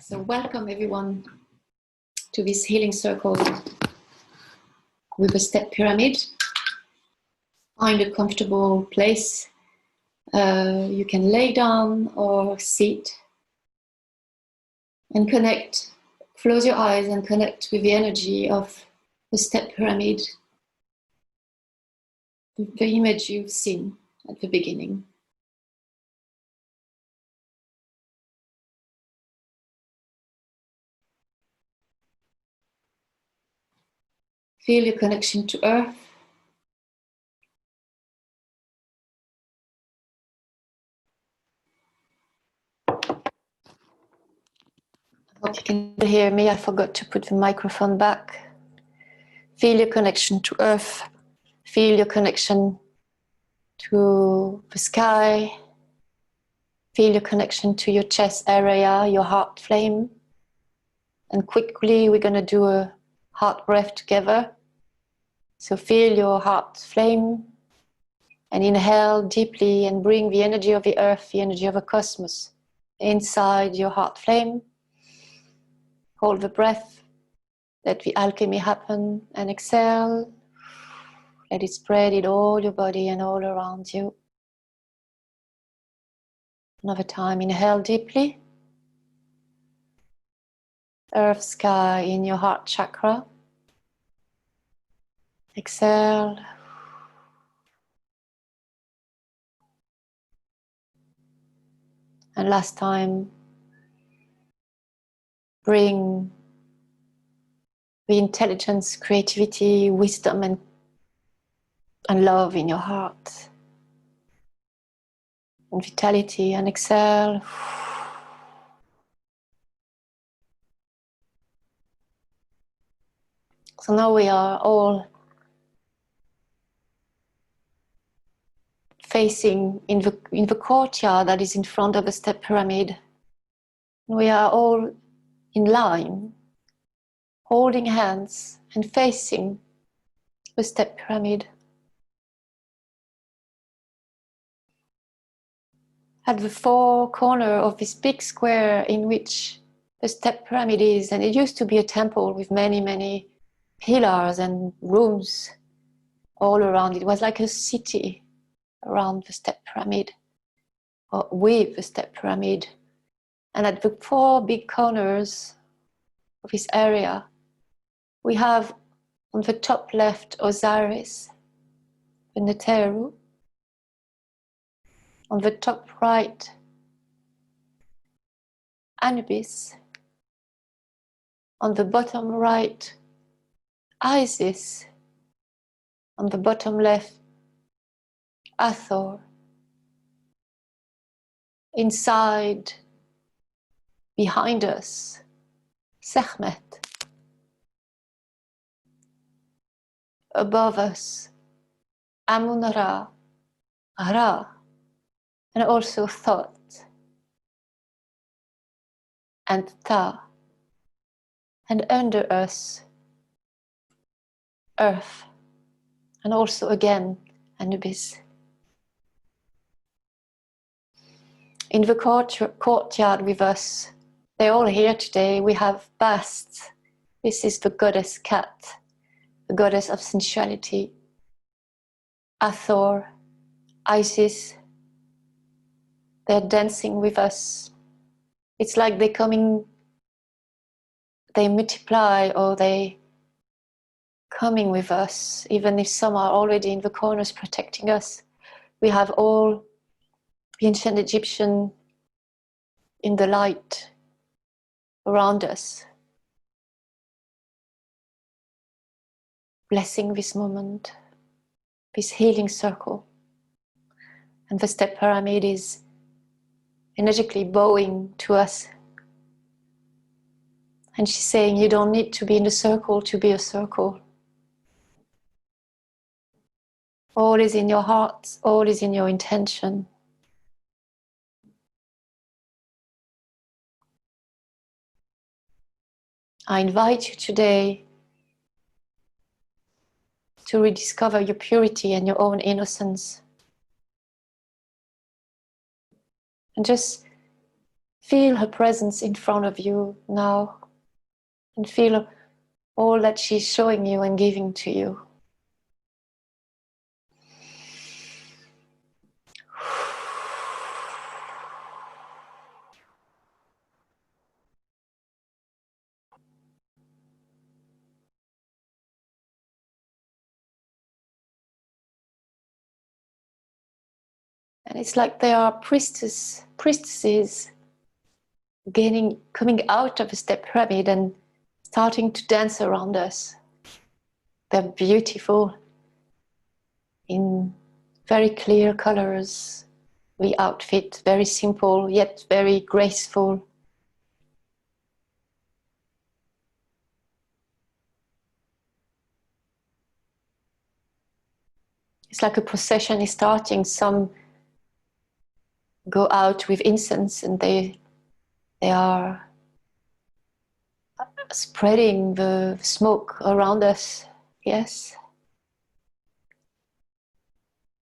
So welcome everyone to this healing circle with a step pyramid. Find a comfortable place. You can lay down or sit and connect. Close your eyes and connect with the energy of the step pyramid, the image you've seen at the beginning. Feel your connection to earth. I hope you can hear me. I forgot to put the microphone back. Feel your connection to earth. Feel your connection to the sky. Feel your connection to your chest area, your heart flame. And quickly we're going to do a heart breath together. So feel your heart flame and inhale deeply and bring the energy of the earth, the energy of the cosmos inside your heart flame. Hold the breath, let the alchemy happen, and exhale. Let it spread in all your body and all around you. Another time, inhale deeply. Earth, sky in your heart chakra. Exhale. And last time, bring the intelligence, creativity, wisdom, and love in your heart. And vitality, and exhale. So now we are all facing in the courtyard that is in front of the step pyramid. We are all in line, holding hands and facing the step pyramid. At the four corners of this big square in which the step pyramid is, and it used to be a temple with many, many pillars and rooms all around. It was like a city around the step pyramid, or with the step pyramid. And at the four big corners of this area, we have on the top left Osiris, the Neteru. On the top right, Anubis. On the bottom right, Isis. On the bottom left, Hathor. Inside, behind us, Sekhmet. Above us, Amun-Ra, Ra, and also Thoth and Ta. And under us, Earth, and also again Anubis. In the courtyard with us, they're all here today. We have Bast. This is the goddess Cat, the goddess of sensuality. Hathor, Isis, they're dancing with us. It's like they multiply, or they coming with us, even if some are already in the corners protecting us. We have all the ancient Egyptian in the light around us, blessing this moment, this healing circle. And the step pyramid is energetically bowing to us. And she's saying, you don't need to be in the circle to be a circle. All is in your heart, all is in your intention. I invite you today to rediscover your purity and your own innocence. And just Feel her presence in front of you now, and feel all that she's showing you and giving to you. And it's like they are priestesses coming out of the step pyramid and starting to dance around us. They're beautiful in very clear colors. The outfit, very simple yet very graceful. It's like a procession is starting. Some go out with incense and they are spreading the smoke around us. Yes.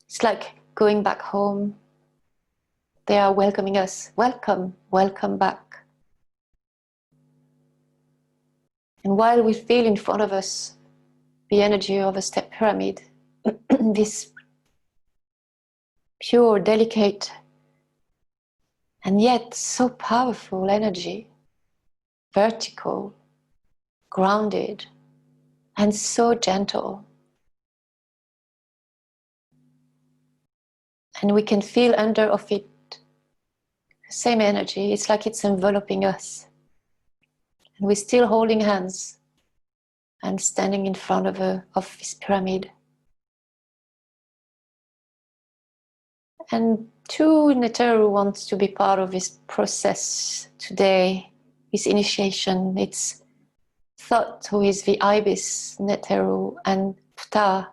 It's like going back home. They are welcoming us. Welcome, welcome back. And while we feel in front of us the energy of a step pyramid, this pure, delicate, and yet so powerful energy, vertical, grounded, and so gentle. And we can feel under of it the same energy. It's like it's enveloping us. And we're still holding hands and standing in front of this pyramid. And too, Neteru wants to be part of this process today, this initiation. It's Thought, who is the ibis, Neteru, and Ptah,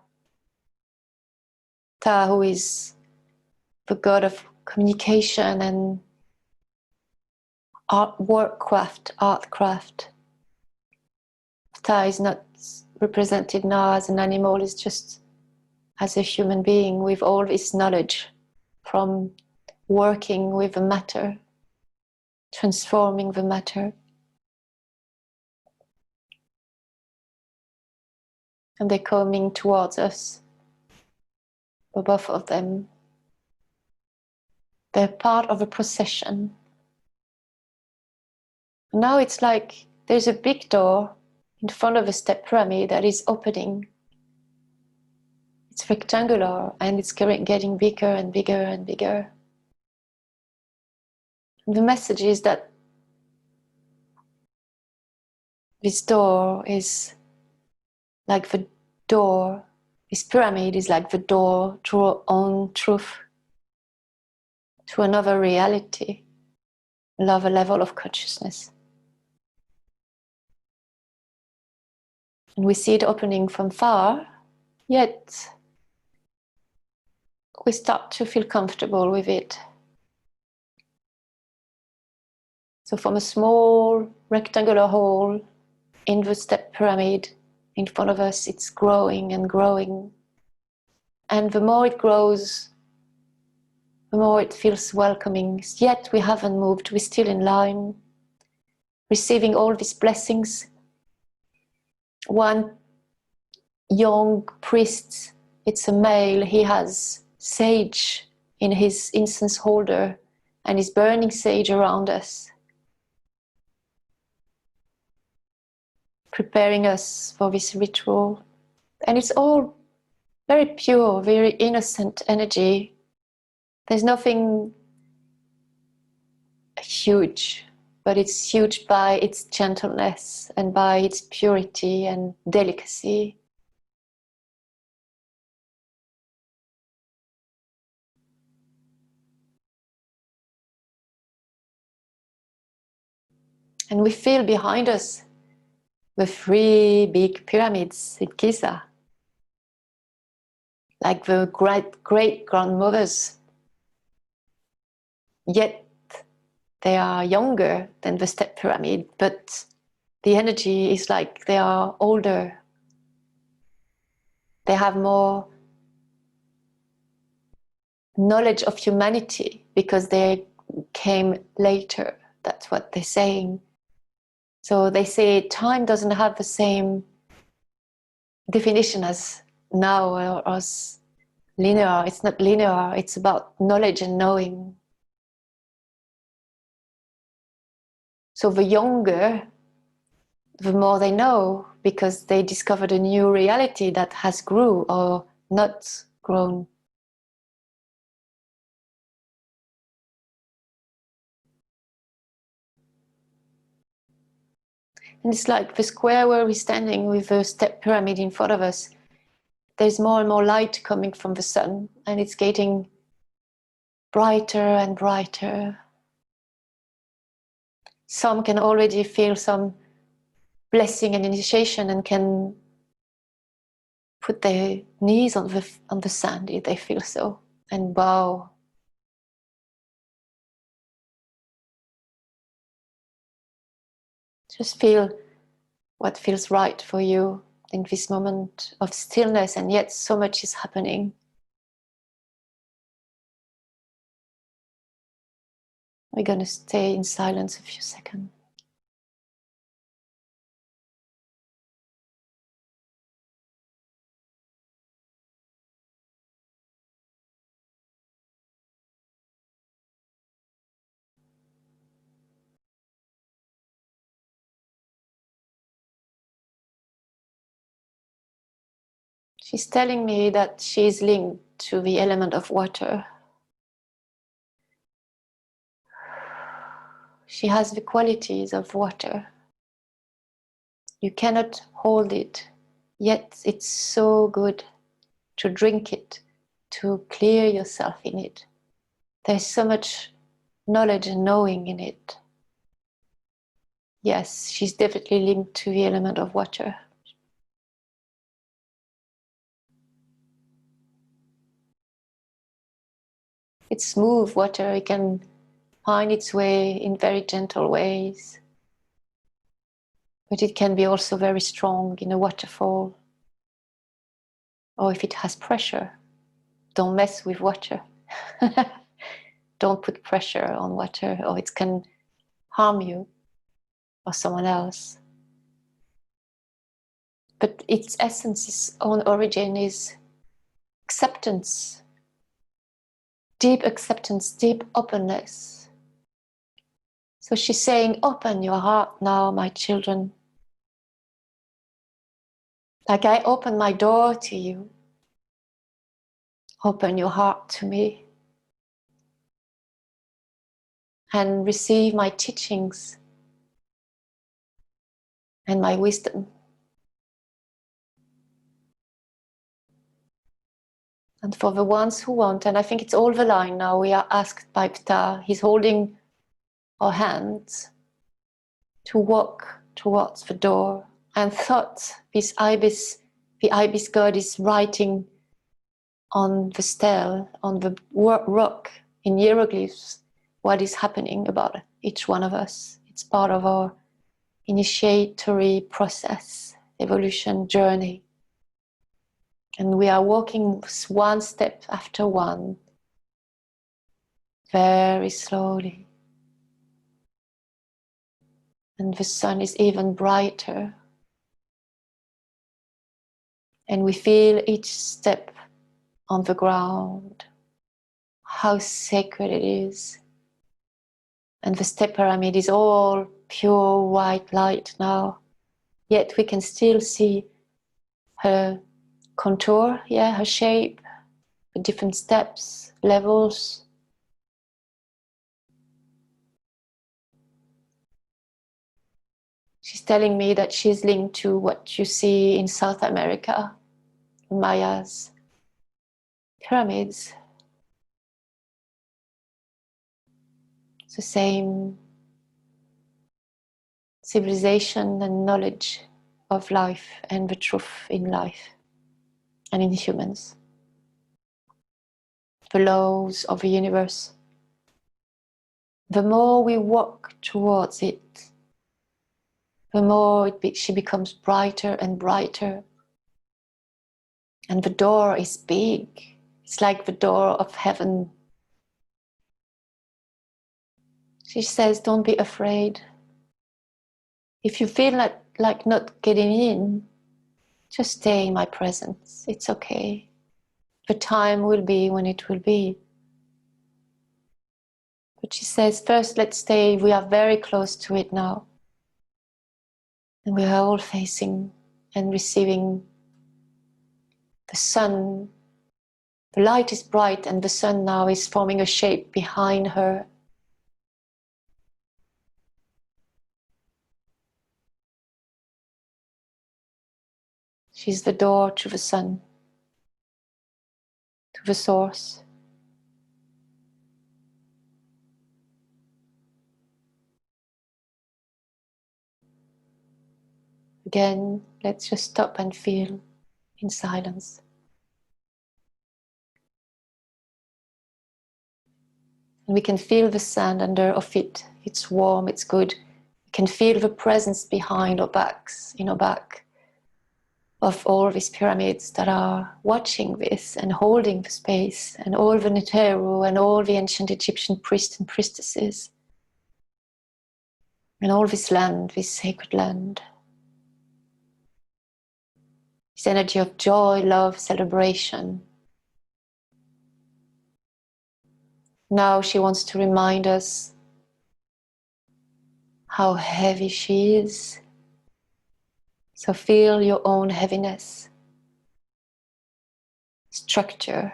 who is the god of communication and art craft. Ptah is not represented now as an animal, it's just as a human being with all its knowledge from working with the matter, transforming the matter. And they're coming towards us, both of them. They're part of a procession. Now it's like there's a big door in front of a step pyramid that is opening. It's rectangular and it's getting bigger and bigger and bigger. And the message is that this door is like the door, this pyramid is like the door to our own truth, to another reality, another level of consciousness. And we see it opening from far, yet we start to feel comfortable with it. So from a small rectangular hole in the step pyramid in front of us, it's growing and growing. And the more it grows, the more it feels welcoming. Yet we haven't moved, we're still in line, receiving all these blessings. One young priest, it's a male, he has sage in his incense holder and is burning sage around us, preparing us for this ritual. And it's all very pure, very innocent energy. There's nothing huge, but it's huge by its gentleness and by its purity and delicacy. And we feel behind us the three big pyramids in Giza, like the great grandmothers. Yet they are younger than the step pyramid, but the energy is like they are older. They have more knowledge of humanity because they came later. That's what they're saying. So they say time doesn't have the same definition as now or as linear. It's not linear, it's about knowledge and knowing. So the younger, the more they know, because they discovered a new reality that has grew or not grown. And it's like the square where we're standing with the step pyramid in front of us. There's more and more light coming from the sun, and it's getting brighter and brighter. Some can already feel some blessing and initiation and can put their knees on the sand if they feel so, and bow. Just feel what feels right for you in this moment of stillness, and yet so much is happening. We're going to stay in silence a few seconds. She's telling me that she's linked to the element of water. She has the qualities of water. You cannot hold it, yet it's so good to drink it, to clear yourself in it. There's so much knowledge and knowing in it. Yes, she's definitely linked to the element of water. It's smooth water. It can find its way in very gentle ways. But it can be also very strong in a waterfall. Or if it has pressure, don't mess with water. Don't put pressure on water, or it can harm you or someone else. But its essence, its own origin is acceptance, deep acceptance, deep openness. So she's saying, open your heart now, my children. Like I open my door to you. Open your heart to me. And receive my teachings and my wisdom. And for the ones who want, and I think it's all the line now, we are asked by Ptah, he's holding our hands to walk towards the door. And thought, the ibis god is writing on the stele, on the rock, in hieroglyphs, what is happening about each one of us. It's part of our initiatory process, evolution journey. And we are walking one step after one, very slowly. And the sun is even brighter. And we feel each step on the ground, how sacred it is. And the step pyramid is all pure white light now. Yet we can still see her contour, her shape, the different steps, levels. She's telling me that she's linked to what you see in South America, Mayas, pyramids. It's the same civilization and knowledge of life and the truth in life and in humans. The laws of the universe. The more we walk towards it, the more she becomes brighter and brighter. And the door is big. It's like the door of heaven. She says, don't be afraid. If you feel like not getting in, just stay in my presence. It's okay. The time will be when it will be. But she says, first let's stay. We are very close to it now. And we are all facing and receiving the sun. The light is bright and the sun now is forming a shape behind her. She's the door to the sun, to the source. Again, let's just stop and feel in silence. And we can feel the sand under our feet. It's warm, it's good. We can feel the presence behind our backs, in our back, of all these pyramids that are watching this and holding the space, and all the Neteru and all the ancient Egyptian priests and priestesses, and all this land, this sacred land. This energy of joy, love, celebration. Now she wants to remind us how heavy she is. So feel your own heaviness, structure.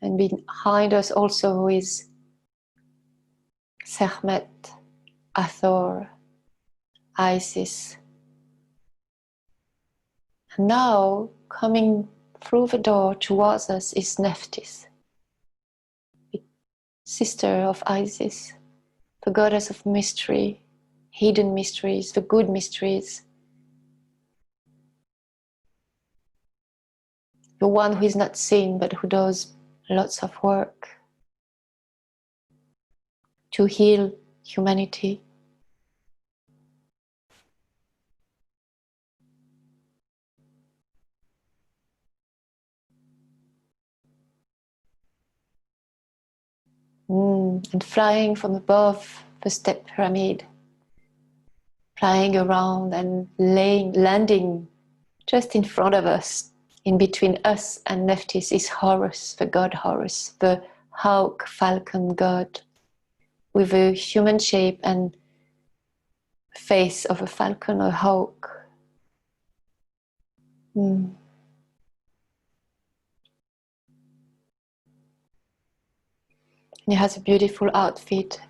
And behind us also is Sekhmet, Hathor, Isis. And now, coming through the door towards us is Nephthys, the sister of Isis, the goddess of mystery, hidden mysteries, the good mysteries. The one who is not seen but who does lots of work to heal humanity. And flying from above the step pyramid, flying around and landing just in front of us, in between us and Nephthys, is Horus, the god Horus, the hawk falcon god, with a human shape and face of a falcon or hawk. He has a beautiful outfit.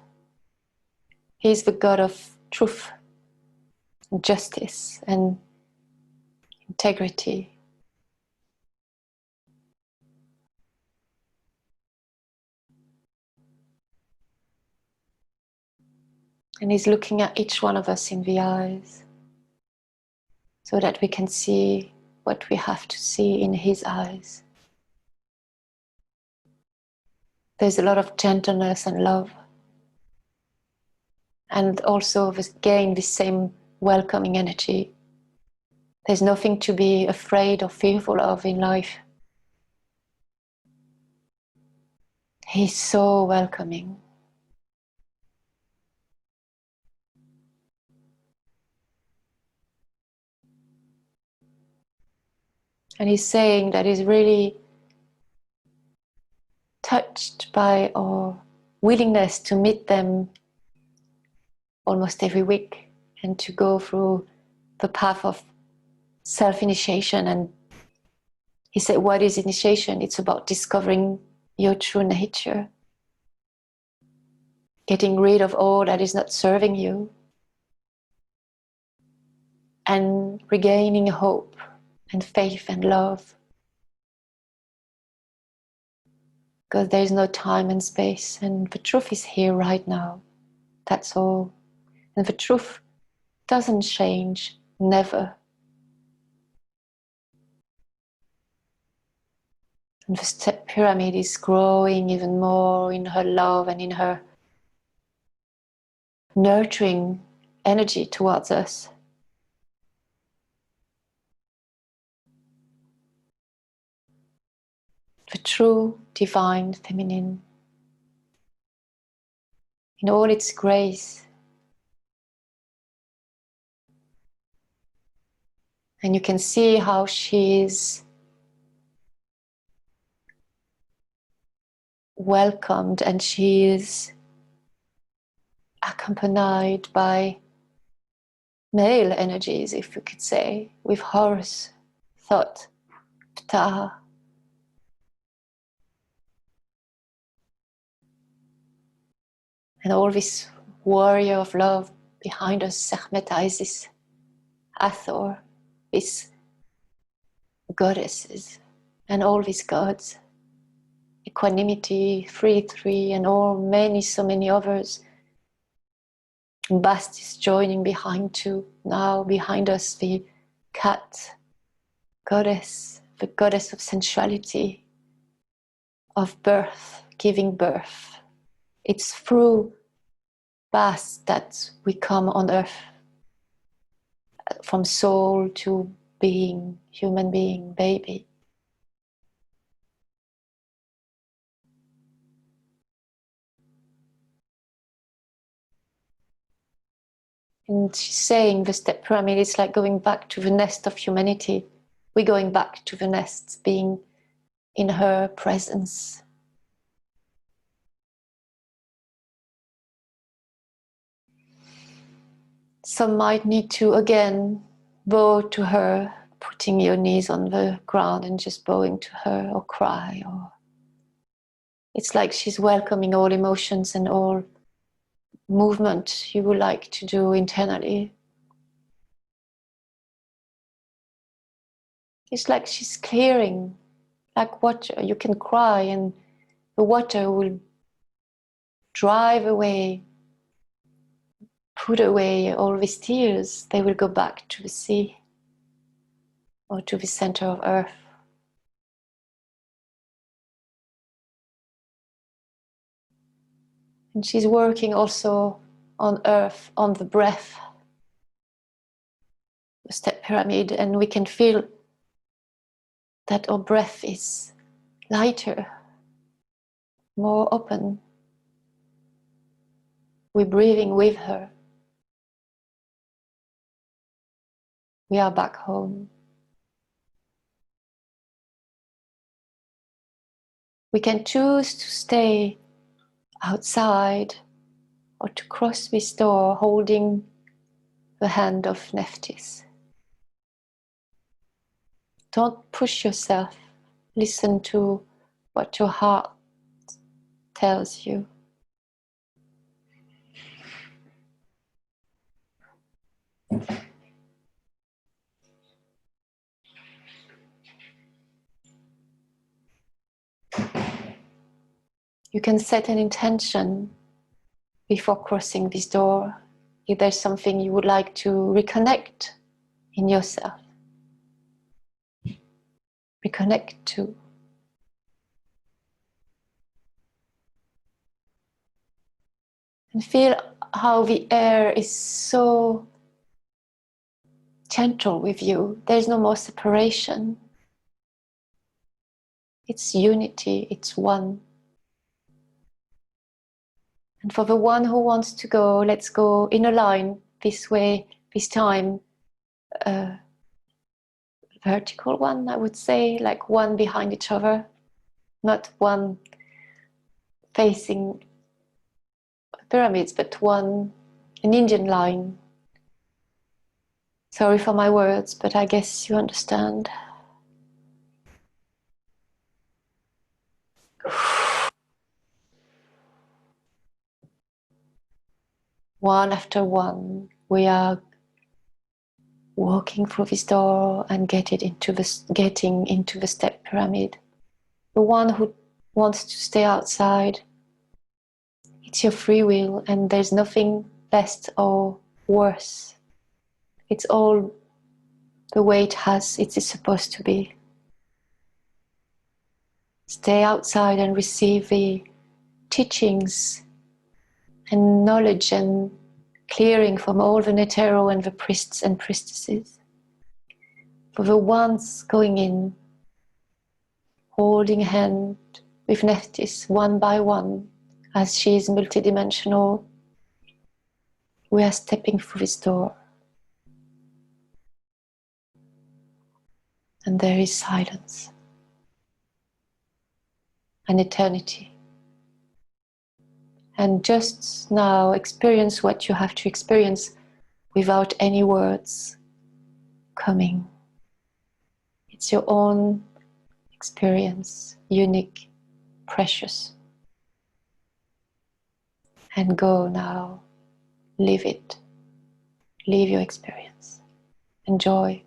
He's the god of truth, justice, and integrity. And he's looking at each one of us in the eyes so that we can see what we have to see in his eyes. There's a lot of gentleness and love. And also, again, this same welcoming energy. There's nothing to be afraid or fearful of in life. He's so welcoming. And he's saying that he's really touched by our willingness to meet them almost every week and to go through the path of self-initiation. And he said, what is initiation? It's about discovering your true nature, getting rid of all that is not serving you, and regaining hope and faith and love. Because there is no time and space, and the truth is here right now. That's all. And the truth doesn't change, never. And the step pyramid is growing even more in her love and in her nurturing energy towards us. The true divine feminine in all its grace. And you can see how she is welcomed and she is accompanied by male energies, if you could say, with Horus, Thoth, Ptah. And all this warrior of love behind us, Sekhmet, Isis, Hathor, these goddesses, and all these gods, equanimity, three, and all so many others. And Bast is joining behind too. Now behind us the cat goddess, the goddess of sensuality, of birth, giving birth. It's through Bast that we come on earth, from soul to being, human being, baby. And she's saying the step pyramid is like going back to the nest of humanity. We're going back to the nest, being in her presence. Some might need to again bow to her, putting your knees on the ground and just bowing to her, or cry, or it's like she's welcoming all emotions and all movement you would like to do internally. It's like she's clearing, like water. You can cry and the water will drive away, put away all these tears. They will go back to the sea or to the center of earth. And she's working also on earth, on the breath, the step pyramid, and we can feel that our breath is lighter, more open. We're breathing with her. We are back home. We can choose to stay outside or to cross this door holding the hand of Nephthys. Don't push yourself. Listen to what your heart tells you. You can set an intention before crossing this door. If there's something you would like to reconnect in yourself, reconnect to. And feel how the air is so gentle with you. There's no more separation. It's unity, it's one. And for the one who wants to go, let's go in a line this way, this time. Vertical one, I would say, like one behind each other, not one facing pyramids, but one, an Indian line. Sorry for my words, but I guess you understand. One after one, we are walking through this door and getting into the step pyramid. The one who wants to stay outside, it's your free will, and there's nothing best or worse. It's all the way it is supposed to be. Stay outside and receive the teachings and knowledge and clearing from all the Neteru and the priests and priestesses. For the ones going in, holding a hand with Nephthys one by one, as she is multidimensional, we are stepping through this door. And there is silence, an eternity. And just now experience what you have to experience without any words coming. It's your own experience, unique, precious. And go now, live it, live your experience, enjoy.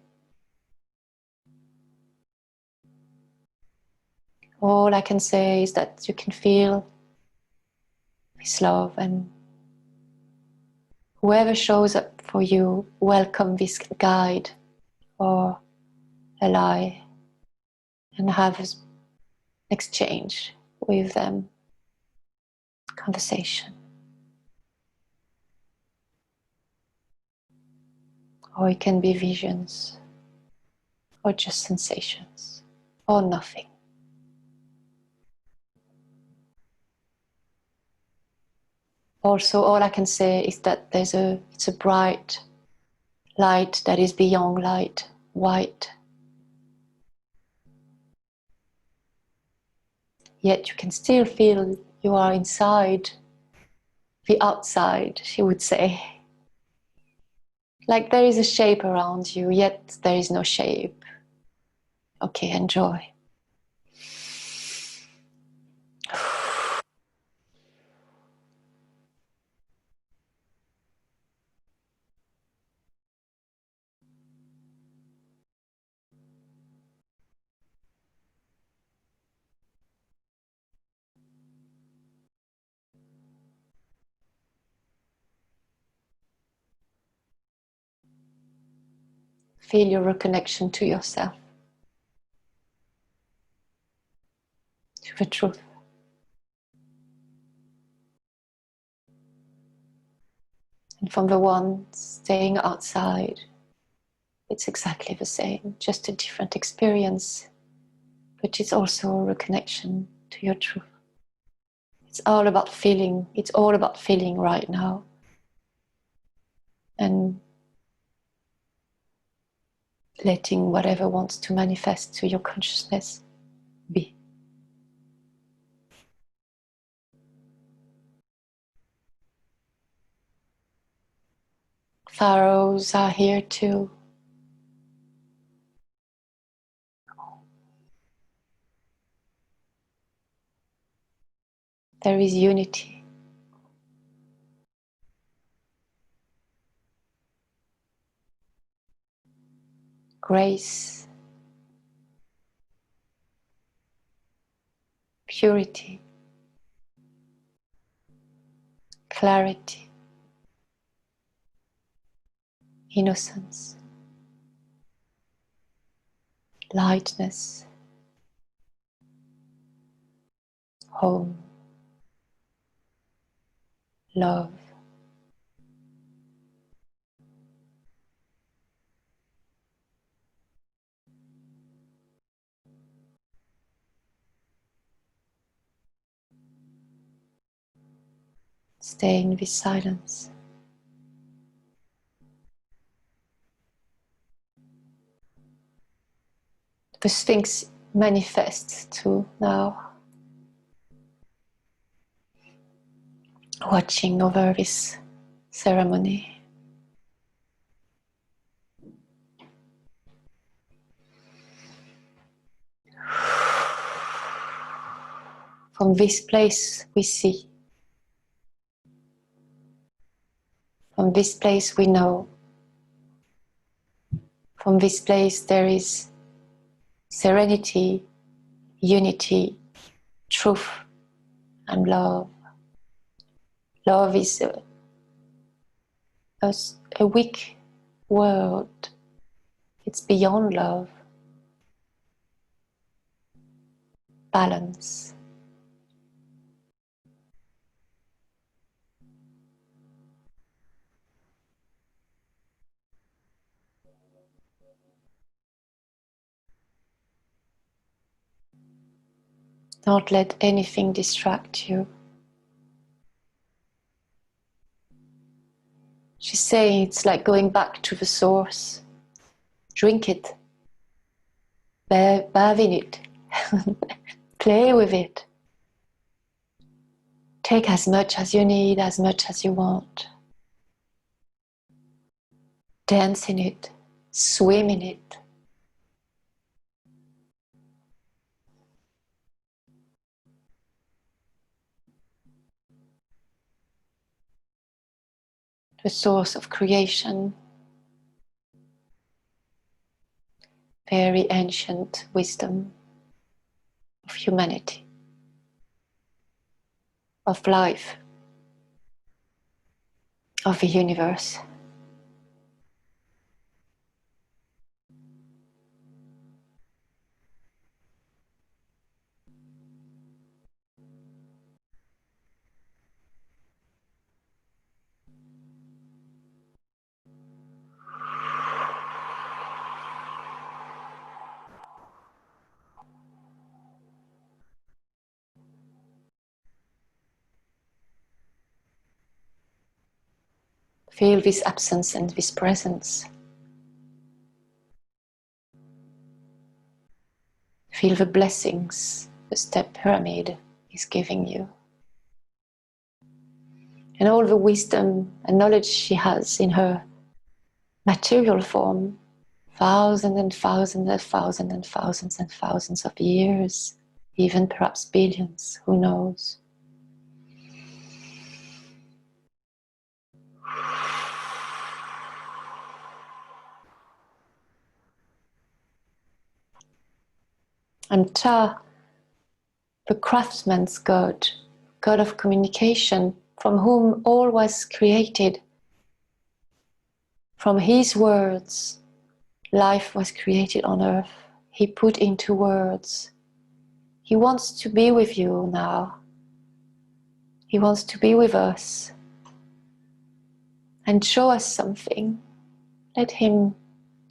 All I can say is that you can feel this love, and whoever shows up for you, welcome this guide or ally and have an exchange with them, conversation. Or it can be visions, or just sensations, or nothing. Also, all I can say is that it's a bright light that is beyond light, white. Yet you can still feel you are inside the outside, she would say. Like there is a shape around you, yet there is no shape. Okay, enjoy. Feel your reconnection to yourself, to the truth. And from the one staying outside, it's exactly the same, just a different experience, but it's also a reconnection to your truth. It's all about feeling, it's all about feeling right now. And letting whatever wants to manifest to your consciousness be. Pharaohs are here too. There is unity. Grace. Purity. Clarity. Innocence. Lightness. Home. Love. Stay in this silence. The Sphinx manifests too now, watching over this ceremony. From this place we see. From this place we know. From this place there is serenity, unity, truth, and love. Love is a weak word. It's beyond love. Balance. Don't let anything distract you. She's saying it's like going back to the source. Drink it. Bathe in it. Play with it. Take as much as you need, as much as you want. Dance in it. Swim in it. The source of creation. Very ancient wisdom of humanity, of life, of the universe. Feel this absence and this presence. Feel the blessings the step pyramid is giving you. And all the wisdom and knowledge she has in her material form, thousands and thousands and thousands and thousands and thousands of years, even perhaps billions, who knows. And Ta, the craftsman's God, God of communication, from whom all was created. From his words, life was created on earth. He put into words. He wants to be with you now. He wants to be with us and show us something. Let him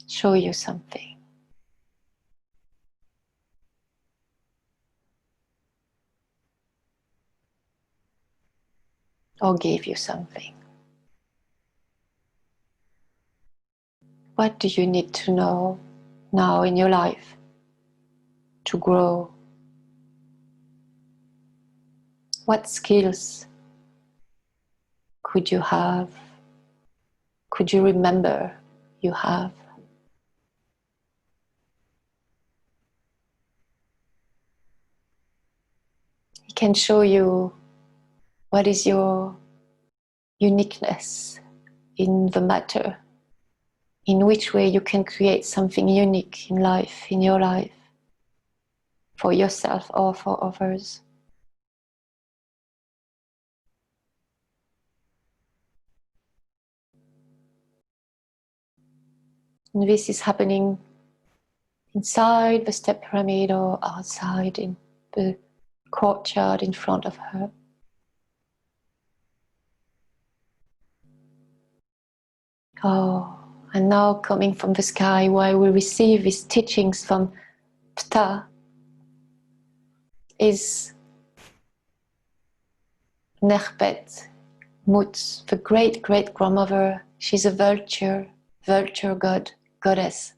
show you something. Or give you something. What do you need to know now in your life to grow? What skills could you have? Could you remember you have? He can show you what is your uniqueness in the matter, in which way you can create something unique in life, in your life, for yourself or for others. And this is happening inside the step pyramid or outside in the courtyard in front of her. Oh, and now coming from the sky, while we receive these teachings from Ptah, is Nekhbet, Mut, the great grandmother. She's a vulture god, goddess.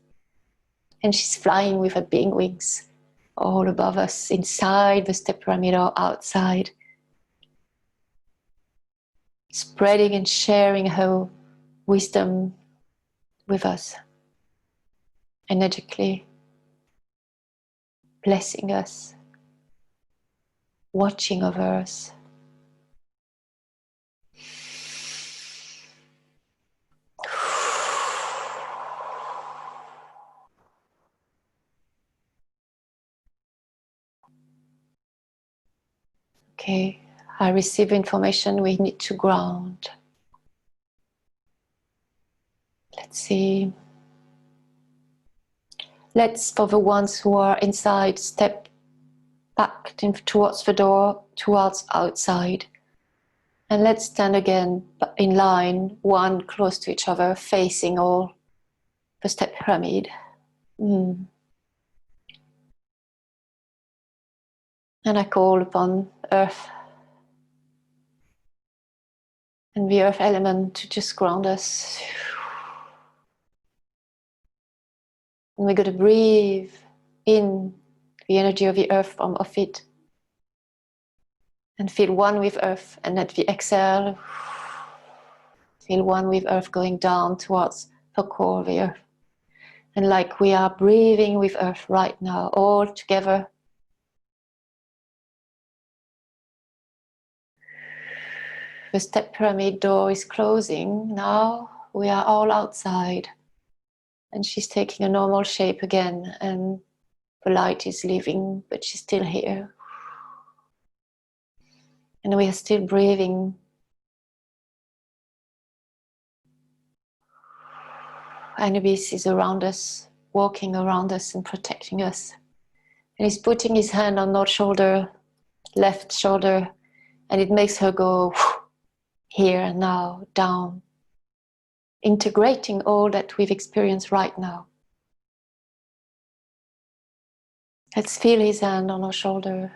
And she's flying with her big wings all above us, inside the step pyramid or outside, spreading and sharing her wisdom with us, energetically, blessing us, watching over us. Okay, I receive information we need to ground. Let's see. Let's, for the ones who are inside, step back towards the door, towards outside. And let's stand again in line, one close to each other, facing all the step pyramid. And And I call upon Earth and the Earth element to just ground us. And we're going to breathe in the energy of the Earth from off it. And feel one with Earth. And at the exhale, feel one with Earth going down towards the core of the Earth. And like we are breathing with Earth right now, all together. The step pyramid door is closing. Now we are all outside. And she's taking a normal shape again. And the light is leaving, but she's still here. And we are still breathing. Anubis is around us, walking around us and protecting us. And he's putting his hand on our shoulder, left shoulder, and it makes her go here and now, down, integrating all that we've experienced right now. Let's feel his hand on our shoulder.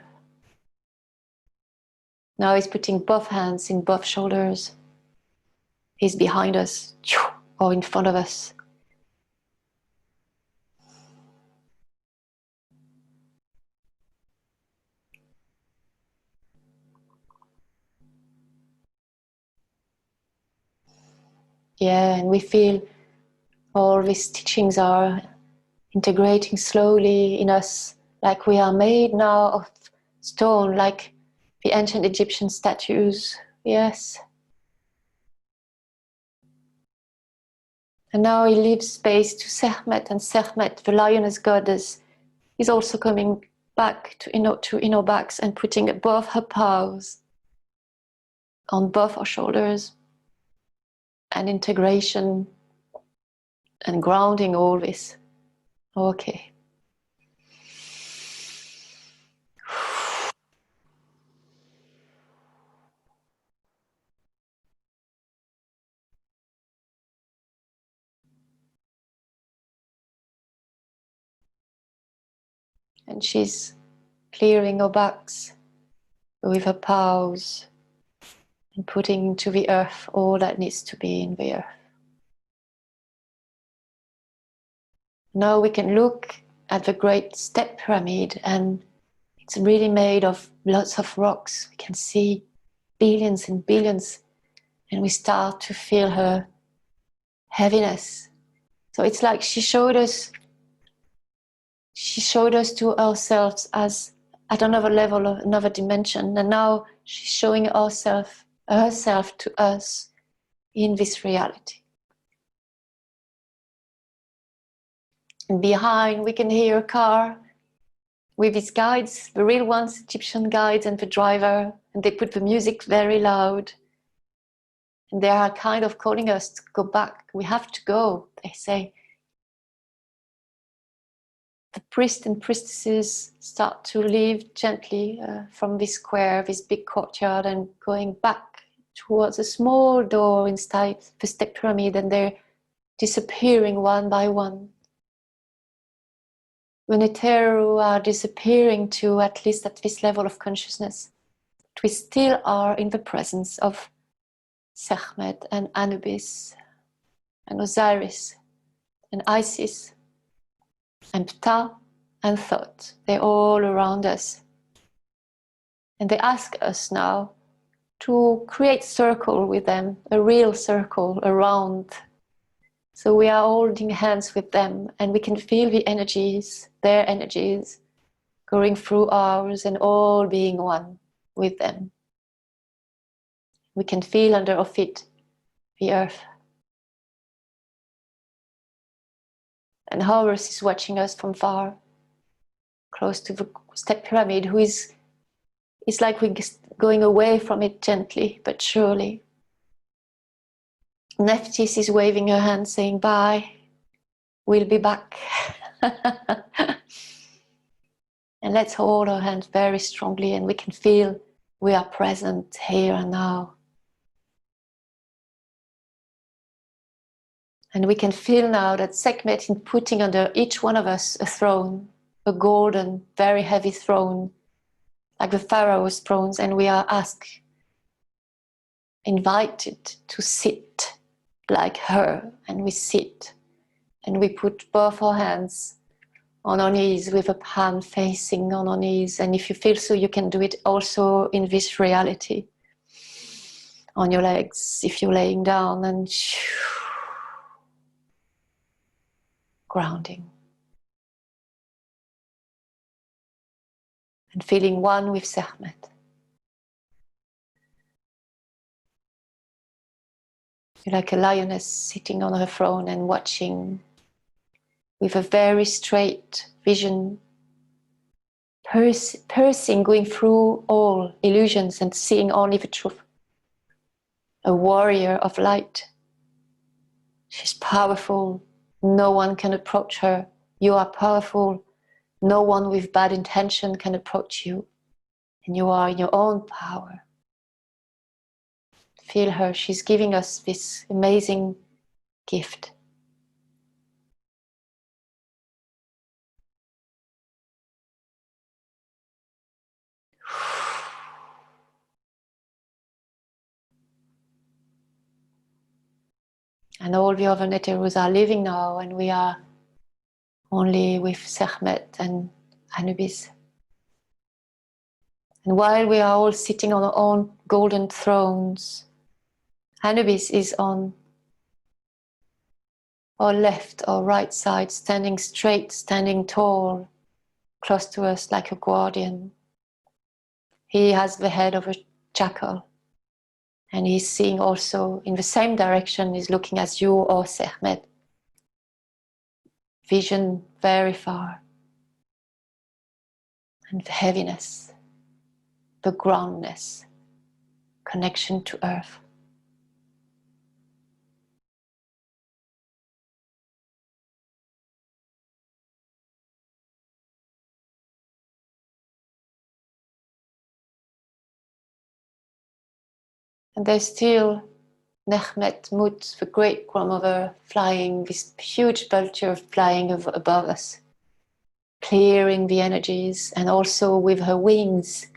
Now he's putting both hands in both shoulders. He's behind us or in front of us. Yeah, and we feel all these teachings are integrating slowly in us, like we are made now of stone, like the ancient Egyptian statues. Yes. And now he leaves space to Sekhmet, and Sekhmet, the lioness goddess, is also coming back to Ino backs and putting both her paws on both our shoulders, and integration and grounding all this. Okay. And she's clearing our backs with her paws and putting into the earth all that needs to be in the earth. Now we can look at the great step pyramid, and it's really made of lots of rocks. We can see billions and billions, and we start to feel her heaviness. So it's like she showed us to ourselves as at another level, of another dimension, and now she's showing herself to us in this reality. And behind we can hear a car with its guides, the real ones, Egyptian guides, and the driver, and they put the music very loud. And they are kind of calling us to go back. We have to go, they say. The priests and priestesses start to leave gently from this square, this big courtyard, and going back towards a small door inside the step pyramid, and they're disappearing one by one. The Neteru are disappearing too, at least at this level of consciousness. But we still are in the presence of Sekhmet and Anubis and Osiris and Isis and Ptah and Thoth. They're all around us. And they ask us now to create circle with them, a real circle around. So we are holding hands with them, and we can feel the energies, their energies, going through ours and all being one with them. We can feel under our feet the earth. And Horus is watching us from far, close to the step pyramid, who is like we're going away from it gently but surely. Nephthys is waving her hand saying, bye, we'll be back. And let's hold our hands very strongly, and we can feel we are present here and now. And we can feel now that Sekhmet is putting under each one of us a throne, a golden, very heavy throne, like the Pharaoh's thrones, and we are asked, invited to sit like her, and we sit, and we put both our hands on our knees with a palm facing on our knees, and if you feel so, you can do it also in this reality, on your legs, if you're laying down, and grounding. And feeling one with Sekhmet. You're like a lioness sitting on her throne and watching with a very straight vision, piercing, going through all illusions and seeing only the truth. A warrior of light. She's powerful. No one can approach her. You are powerful. No one with bad intention can approach you. And you are in your own power. Feel her. She's giving us this amazing gift. And all the other Neterus are leaving now, and we are only with Sekhmet and Anubis. And while we are all sitting on our own golden thrones, Anubis is on our left or right side, standing straight, standing tall, close to us like a guardian. He has the head of a jackal, and he's seeing also in the same direction, he's looking at you or Sekhmet. Vision very far. And the heaviness, the groundness, connection to earth. And there's still Nechmet Mut, the great grandmother, flying, this huge vulture flying above us, clearing the energies, and also with her wings,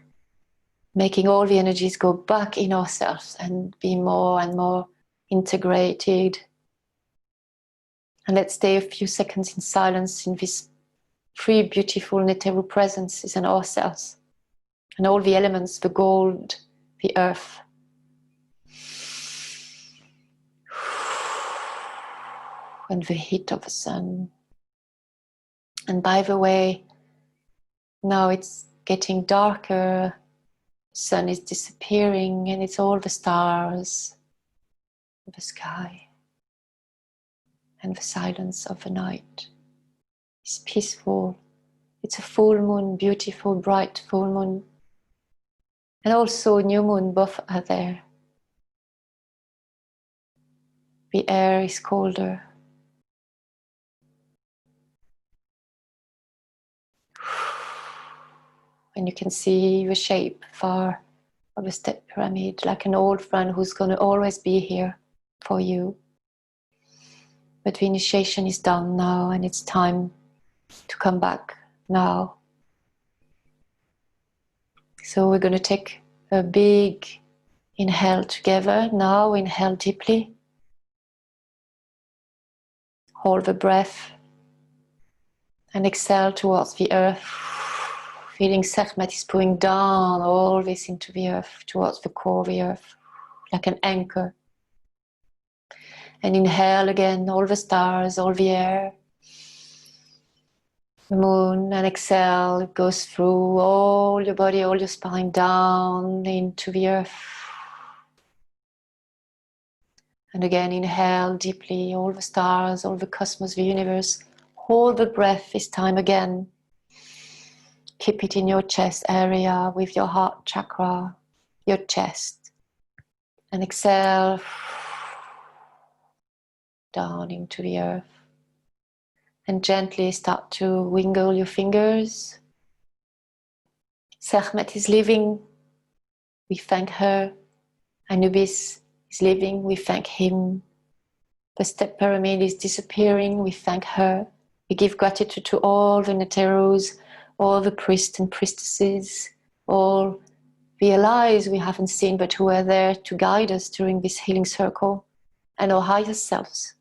making all the energies go back in ourselves and be more and more integrated. And let's stay a few seconds in silence in this three beautiful Neteru presences in ourselves, and all the elements, the gold, the earth, and the heat of the sun. And by the way, now it's getting darker, the sun is disappearing, and it's all the stars, the sky, and the silence of the night. It's peaceful. It's a full moon, beautiful, bright full moon. And also new moon, both are there. The air is colder. And you can see the shape far of a step pyramid, like an old friend who's going to always be here for you. But the initiation is done now, and it's time to come back now. So we're going to take a big inhale together. Now inhale deeply. Hold the breath and exhale towards the earth. Feeling Sekhmet is pulling down all this into the earth, towards the core of the earth, like an anchor. And inhale again, all the stars, all the air, the moon, and exhale, it goes through all your body, all your spine, down into the earth. And again, inhale deeply, all the stars, all the cosmos, the universe. Hold the breath this time again. Keep it in your chest area with your heart chakra, your chest. And exhale down into the earth. And gently start to wiggle your fingers. Sekhmet is leaving. We thank her. Anubis is leaving. We thank him. The step pyramid is disappearing. We thank her. We give gratitude to all the Neterus, all the priests and priestesses, all the allies we haven't seen but who are there to guide us during this healing circle, and our higher selves,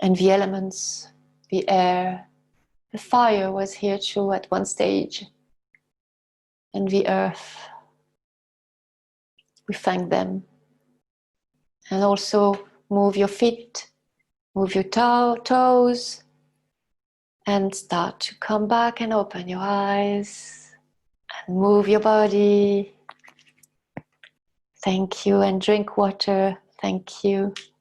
and the elements, the air, the fire was here too at one stage, and the earth. We thank them. And also move your feet, move your toes, and start to come back and open your eyes and move your body. Thank you, and drink water. Thank you.